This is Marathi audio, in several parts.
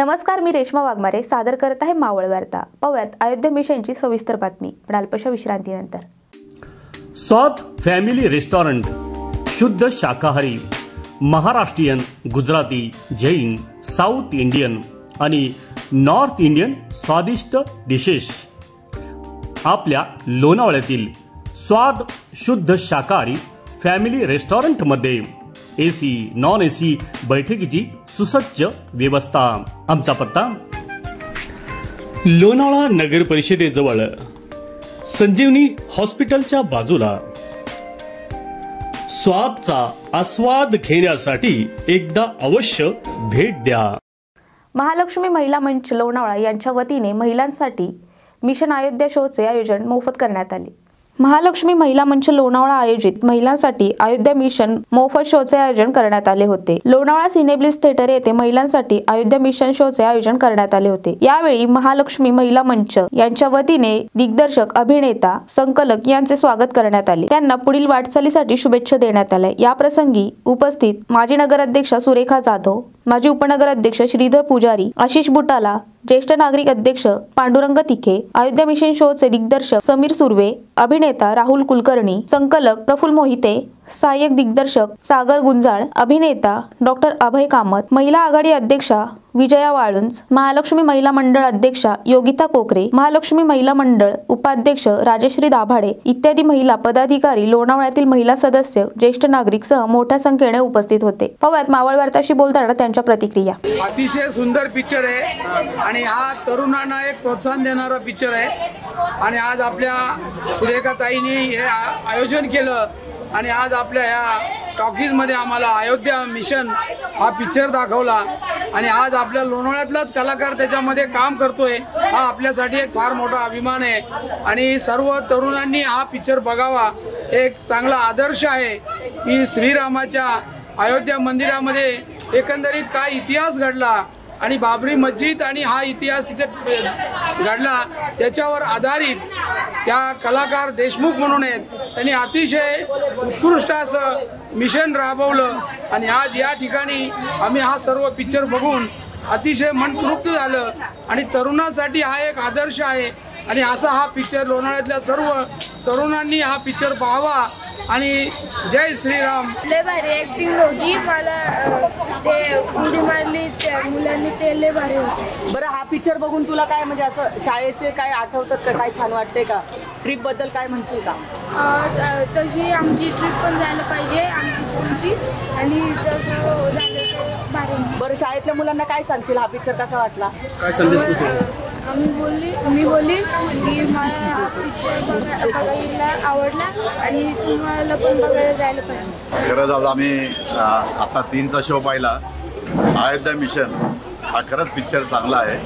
नमस्कार, मी रेश्मा वाघमारे सादर करत आहे मावळ वार्ता। पाहूयात अयोध्या मिशनची सविस्तर बातमी पण अल्पशा विश्रांतीनंतर। स्वाद फॅमिली रेस्टॉरंट शुद्ध शाकाहारी महाराष्ट्रीयन, गुजराती, जैन, साऊथ इंडियन आणि नॉर्थ इंडियन स्वादिष्ट डिशेस आपल्या लोणावळ्यातील स्वाद शुद्ध शाकाहारी फॅमिली रेस्टॉरंट मध्ये एसी नॉन एसी बैठकीची सुसज्ज व्यवस्था। आमचा पत्ता लोणावळा नगर परिषदेजवळ संजीवनी हॉस्पिटलच्या बाजूला। स्वादचा आस्वाद घेण्यासाठी एकदा अवश्य भेट द्या। महालक्ष्मी महिला मंच लोणावळा यांच्या वतीने महिलांसाठी मिशन अयोध्या शोचे आयोजन मोफत करण्यात आले। महालक्ष्मी महिला मंच लोणावळा आयोजित महिलांसाठी अयोध्या मिशन मोफत शोचे आयोजन करण्यात आले होते। लोणावळा सिनेब्लिस थिएटर येथे महिलांसाठी अयोध्या मिशन शोचे आयोजन करण्यात आले होते। यावेळी महालक्ष्मी महिला मंच यांच्या वतीने दिग्दर्शक, अभिनेता, संकलक यांचे स्वागत करण्यात आले। त्यांना पुढील वाटचालीसाठी शुभेच्छा देण्यात आल्या। या प्रसंगी उपस्थित माजी नगराध्यक्षा सुरेखा जाधव, माजी उपनगराध्यक्ष श्रीधर पुजारी, आशिष बुटाला, ज्येष्ठ नागरिक अध्यक्ष पांडुरंग तिखे, अयोध्या मिशन शोचे दिग्दर्शक समीर सुर्वे, अभिनेता राहुल कुलकर्णी, संकलक प्रफुल्ल मोहिते, सहाय्यक दिग्दर्शक सागर गुंजाळ, अभिनेता डॉक्टर अभय कामत, महिला आघाडी अध्यक्षा विजया वाळुंज, महालक्ष्मी महिला मंडळ अध्यक्षा योगिता कोकरे, महालक्ष्मी महिला मंडळ उपाध्यक्ष राजश्री दाभाडे इत्यादी महिला पदाधिकारी, लोणावळ्यातील महिला सदस्य, ज्येष्ठ नागरिक सह मोठ्या संख्येने उपस्थित होते। पाहूयात मावळ वार्ताशी बोलताना त्यांच्या प्रतिक्रिया। अतिशय सुंदर पिक्चर आहे आणि हा तरुणांना एक प्रोत्साहन देणारा पिक्चर आहे आणि आज आपल्या सुरेखा ताईंनी हे आयोजन केलं आणि आज आपल्या या टॉकीजमध्ये आम्हाला अयोध्या मिशन हा पिक्चर दाखवला आणि आज आपल्या लोणावळ्यातलाच कलाकार त्याच्यामध्ये काम करतोय हा आपल्यासाठी एक फार मोठा अभिमान आहे आणि सर्व तरुणांनी हा पिक्चर बघावा। एक चांगला आदर्श आहे की श्रीरामाच्या अयोध्या मंदिरामध्ये एकंदरीत काय इतिहास घडला आणि बाबरी मस्जिद आणि हा इतिहास इथे घडला त्याच्यावर आधारित त्या कलाकार देशमुख म्हणून आहेत, त्यांनी अतिशय उत्कृष्ट असं मिशन राबवलं आणि आज या ठिकाणी आम्ही हा सर्व पिक्चर बघून अतिशय मन तृप्त झालं आणि तरुणांसाठी हा एक आदर्श आहे आणि असा हा पिक्चर लोणावळ्यातल्या सर्व तरुणांनी हा पिक्चर पाहावा आणि जय श्रीराम। लय भारी ॲक्टिंग होती, मला ते उडी मारली त्या मुलांनी, ते लय भारी होते। बरं, हा पिक्चर बघून तुला काय म्हणजे असं शाळेचे काय आठवतात का, काय छान वाटते का, ट्रिप बद्दल काय म्हणशील का? तशी आमची ट्रिप पण जायला पाहिजे आमची स्कूलची आणि तसं झालं तर भारी। बरं, शाळेतल्या मुलांना काय सांगशील, हा पिक्चर कसा वाटला, काय संदेश? मी बोलली की मला हा पिक्चर बघायला आवडला आणि तुम्हाला पण बघायला जायला पाहिजे। खरंच आज आम्ही आता 3चा शो पाहिला। अयोध्या मिशन हा खरंच पिक्चर चांगला आहे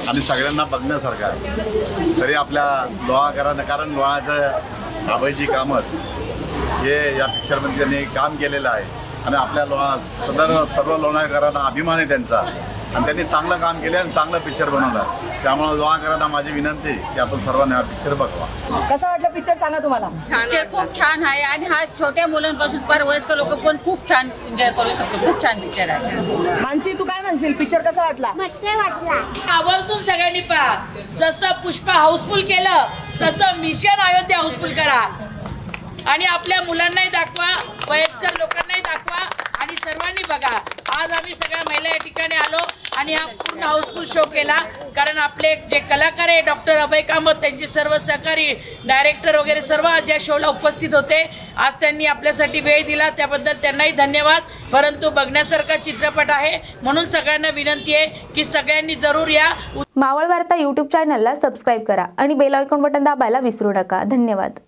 आणि सगळ्यांना बघण्यासारखा आहे। तरी आपल्या लोणावळ्याकरांना, कारण लोणाचं अभयजी कामत हे या पिक्चरमध्ये त्यांनी काम केलेलं आहे आणि आपल्या सर्व लोणावळ्याकरांना अभिमान आहे त्यांचा आणि त्यांनी चांगलं काम केलं आणि चांगलं पिक्चर बनवलं। त्यामुळे लोणावळ्याकरांना माझी विनंती की आपण सर्वांनी हा पिक्चर बघवा। कसा वाटला पिक्चर सांगा तुम्हाला? पिक्चर खूप छान आहे आणि हा छोट्या मुलांपासून फार वयस्कर लोक पण खूप छान एन्जॉय करू शकतो। खूप छान पिक्चर आहे। मानसी, तू काय म्हणशील, पिक्चर कसा वाटला? मस्त वाटला। आवर्जून सगळ्यांनी पहा, जसं पुष्पा हाऊसफुल केलं तसं मिशन अयोध्या हाऊसफुल करा आणि आपल्या मुलांनाही दाखवा, वयस्कर लोकांनाही दाखवा आणि सर्वांनी बघा। आज आम्ही सगळ्या महिला या ठिकाणी आलो आणि हा पूर्ण हाऊसफुल शो केला कारण आपले जे कलाकार आहे डॉक्टर अभय कामत, त्यांचे सर्व सहकारी, डायरेक्टर वगैरे सर्व आज या शोला उपस्थित होते। आज त्यांनी आपल्यासाठी वेळ दिला, त्याबद्दल त्यांनाही धन्यवाद। परंतु बघण्यासारखा चित्रपट आहे म्हणून सगळ्यांना विनंती आहे की सगळ्यांनी जरूर या। मावळ वार्ता YouTube चॅनलला सबस्क्राईब करा आणि बेल आयकॉन बटन दाबायला विसरू नका। धन्यवाद।